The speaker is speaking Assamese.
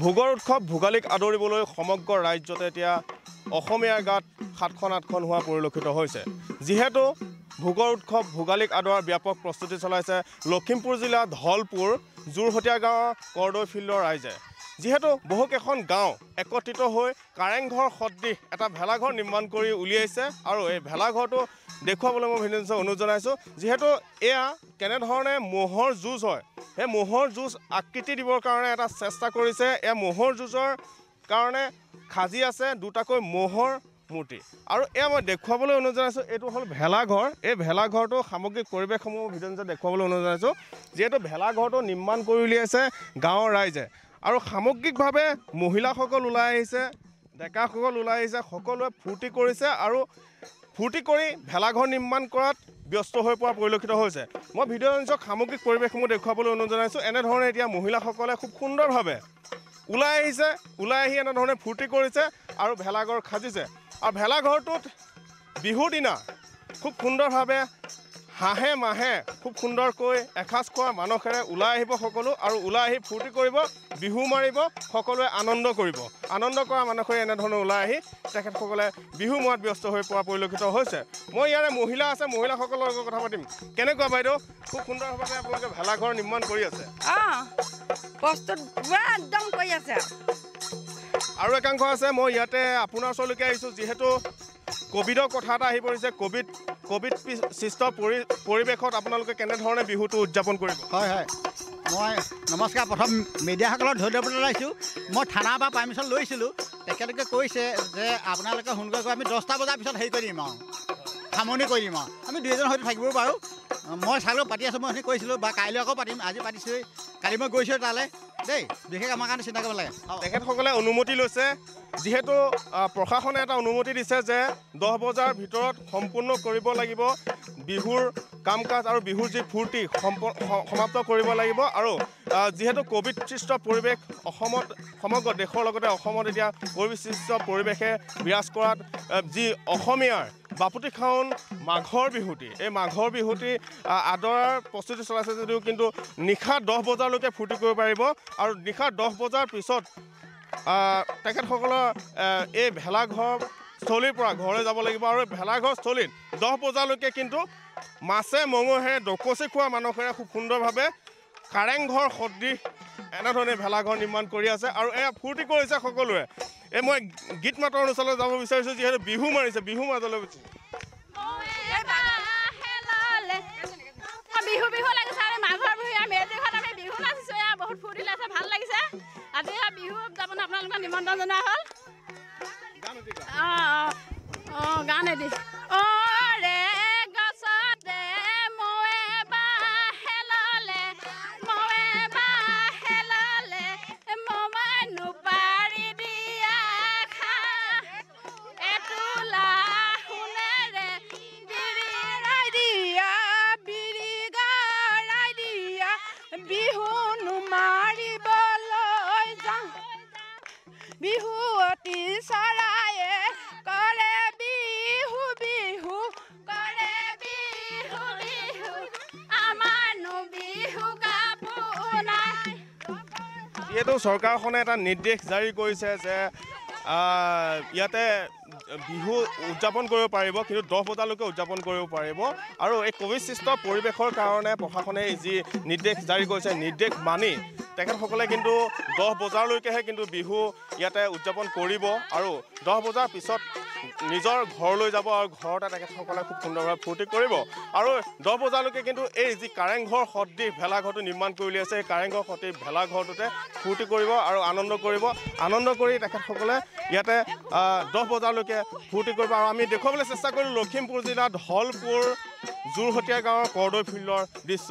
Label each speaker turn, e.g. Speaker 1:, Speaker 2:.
Speaker 1: ভোগৰ উৎসৱ ভোগালীক আদৰিবলৈ সমগ্ৰ ৰাজ্যতে এতিয়া অসমীয়াৰ গাত 7খন-8খন হোৱা পৰিলক্ষিত হৈছে। যিহেতু ভোগৰ উৎসৱ ভোগালীক আদৰাৰ ব্যাপক প্ৰস্তুতি চলাইছে লখিমপুৰ জিলা ধলপুৰ জোৰহতীয়া গাঁৱৰ কৰদৈ ফিল্ডৰ ৰাইজে। যিহেতু বহুকেইখন গাঁও একত্ৰিত হৈ কাৰেংঘৰ সদৃশ এটা ভেলাঘৰ নিৰ্মাণ কৰি উলিয়াইছে আৰু এই ভেলাঘৰটো দেখুৱাবলৈ মই ভিডিঅ' অনুৰোধ জনাইছোঁ। যিহেতু এয়া কেনেধৰণে ম'হৰ যুঁজ হয়, সেই ম'হৰ যুঁজ আকৃতি দিবৰ কাৰণে এটা চেষ্টা কৰিছে। এয়া ম'হৰ যুঁজৰ কাৰণে সাজি আছে দুটাকৈ ম'হৰ মূৰ্তি আৰু এয়া মই দেখুৱাবলৈ অনুৰোধ জনাইছোঁ। এইটো হ'ল ভেলাঘৰ। এই ভেলাঘৰটো সামগ্ৰিক পৰিৱেশসমূহ ভিডিঅ' দেখুৱাবলৈ অনুৰোধ জনাইছোঁ। যিহেতু ভেলাঘৰটো নিৰ্মাণ কৰি উলিয়াইছে গাঁৱৰ ৰাইজে আৰু সামগ্ৰিকভাৱে মহিলাসকল ওলাই আহিছে, ডেকাসকল ওলাই আহিছে, সকলোৱে ফূৰ্তি কৰিছে আৰু ফূৰ্তি কৰি ভেলাঘৰ নিৰ্মাণ কৰাত ব্যস্ত হৈ পৰা পৰিলক্ষিত হৈছে। মই ভিডিঅ' অংশক সামগ্ৰিক পৰিৱেশসমূহ দেখুৱাবলৈ অনুৰোধ জনাইছোঁ। এনেধৰণে এতিয়া মহিলাসকলে খুব সুন্দৰভাৱে ওলাই আহিছে, ওলাই আহি এনেধৰণে ফূৰ্তি কৰিছে আৰু ভেলাঘৰ সাজিছে। আৰু ভেলাঘৰটোত বিহুৰ দিনা খুব সুন্দৰভাৱে হাঁহে মাহে খুব সুন্দৰকৈ এসাঁজ খোৱা মানসেৰে ওলাই আহিব সকলো আৰু ওলাই আহি ফূৰ্তি কৰিব, বিহু মাৰিব, সকলোৱে আনন্দ কৰিব। আনন্দ কৰা মানসেৰে এনেধৰণে ওলাই আহি তেখেতসকলে বিহু মৰাত ব্যস্ত হৈ পৰা পৰিলক্ষিত হৈছে। মই ইয়াৰে মহিলা আছে, মহিলাসকলৰ লগত কথা পাতিম। কেনেকুৱা বাইদেউ? খুব সুন্দৰভাৱে আপোনালোকে ভেলাঘৰ নিৰ্মাণ কৰি আছে।
Speaker 2: প্ৰস্তুত একদম কৰি আছে।
Speaker 1: আৰু একাংশ আছে, মই ইয়াতে আপোনাৰ ওচৰলৈকে আহিছোঁ। যিহেতু ক'ভিডৰ কথা এটা আহি পৰিছে, ক'ভিড সৃষ্ট পৰিৱেশত আপোনালোকে কেনেধৰণে বিহুটো উদযাপন কৰিব?
Speaker 3: হয়, মই নমস্কাৰ। প্ৰথম মিডিয়াসকলক ধন্যবাদ জনাইছোঁ। মই থানাৰ পৰা পাৰ্মিশ্যন লৈছিলোঁ, তেখেতলোকে কৈছে যে আপোনালোকে সোনকালে আমি 10টা বজাৰ পিছত হেৰি কৰি দিম আৰু সামৰণি কৰি দিম আৰু আমি দুইজন হয়তো থাকিব পাৰোঁ। মই চালোঁ পাতি আছোঁ, মই সেইখিনি কৈছিলোঁ বা কাইলৈ আকৌ পাতিম, আজি পাতিছোঁ। কালি মই গৈছোঁ তালৈ দেই, বিশেষ আমাৰ কাৰণে চিন্তা কৰিব লাগে।
Speaker 1: তেখেতসকলে অনুমতি লৈছে। যিহেতু প্ৰশাসনে এটা অনুমতি দিছে যে 10 বজাৰ ভিতৰত সম্পূৰ্ণ কৰিব লাগিব বিহুৰ কাম কাজ আৰু বিহুৰ যি ফূৰ্তি সমাপ্ত কৰিব লাগিব। আৰু যিহেতু ক'ভিড সৃষ্ট পৰিৱেশ অসমত, সমগ্ৰ দেশৰ লগতে অসমত এতিয়া ক'ভিড সৃষ্ট পৰিৱেশে বিৰাজ কৰাত যি অসমীয়াৰ বাপুতিসাহোন মাঘৰ বিহুটি, এই মাঘৰ বিহুটি আদৰাৰ প্ৰস্তুতি চলাইছে যদিও কিন্তু নিশা 10 বজালৈকে ফূৰ্তি কৰিব পাৰিব আৰু নিশা 10 বজাৰ পিছত তেখেতসকলৰ এই ভেলাঘৰ স্থলীৰ পৰা ঘৰলৈ যাব লাগিব আৰু ভেলাঘৰ স্থলীত 10 বজালৈকে কিন্তু মাছে মঙহে ডকচি খোৱা মানসেৰে খুব সুন্দৰভাৱে কাৰেংঘৰ সদৃশ এনেধৰণে ভেলাঘৰ নিৰ্মাণ কৰি আছে আৰু এয়া ফূৰ্তি কৰিছে সকলোৱে। এই মই গীত মাতৰ অনুষ্ঠানলৈ যাব বিচাৰিছোঁ। যিহেতু বিহু মাৰিছে, বিহু মাজলৈ গৈছে।
Speaker 2: বিহু লাগিছে আৰু মাঘৰ বিহু আমি মেজিঘাট আমি বিহু নাচিছোঁ। এয়া বহুত ফূৰ্তি লাগিছে, ভাল লাগিছে। আজি বিহু উদযাপন আপোনালোকক নিমন্ত্ৰণ জনোৱা হ'ল। গান এদি ৰে গছতে মৌৱে বাহেললে, মৌৱে বাহেললে, মৌৱে নুপাৰি দিয়া খা, এটোলা সোণেৰে বিৰি ৰাই দিয়া, বিৰি গাৰাই দিয়া, বিহু নুমাৰিবলৈ যাওঁ, বিহু অতি চৰায়ে কৰে বিহু, বিহু কৰে বিহু, বিহু আমাৰনো বিহু কাপোৰ নাই।
Speaker 1: যিহেতু চৰকাৰখনে এটা নিৰ্দেশ জাৰি কৰিছে যে ইয়াতে বিহু উদযাপন কৰিব পাৰিব, কিন্তু 10 বজালৈকে উদযাপন কৰিব পাৰিব। আৰু এই ক'ভিড সৃষ্ট পৰিৱেশৰ কাৰণে প্ৰশাসনে যি নিৰ্দেশ জাৰি কৰিছে, নিৰ্দেশ মানি তেখেতসকলে কিন্তু 10 বজালৈকেহে কিন্তু বিহু ইয়াতে উদযাপন কৰিব আৰু 10 বজাৰ পিছত নিজৰ ঘৰলৈ যাব আৰু ঘৰতে তেখেতসকলে খুব সুন্দৰভাৱে ফূৰ্তি কৰিব। আৰু 10 বজালৈকে কিন্তু এই যি কাৰেংঘৰ সদৃশ ভেলাঘৰটো নিৰ্মাণ কৰি উলিয়াইছে, এই কাৰেংঘৰ সদৃশ ভেলাঘৰটোতে ফূৰ্তি কৰিব আৰু আনন্দ কৰিব। আনন্দ কৰি তেখেতসকলে ইয়াতে 10 বজালৈকে ফূৰ্তি কৰিব। আৰু আমি দেখুৱাবলৈ চেষ্টা কৰিলোঁ লখিমপুৰ জিলাৰ ধলপুৰ জোৰহতীয়া গাঁৱৰ কৰদৈ ফিল্ডৰ দৃশ্য।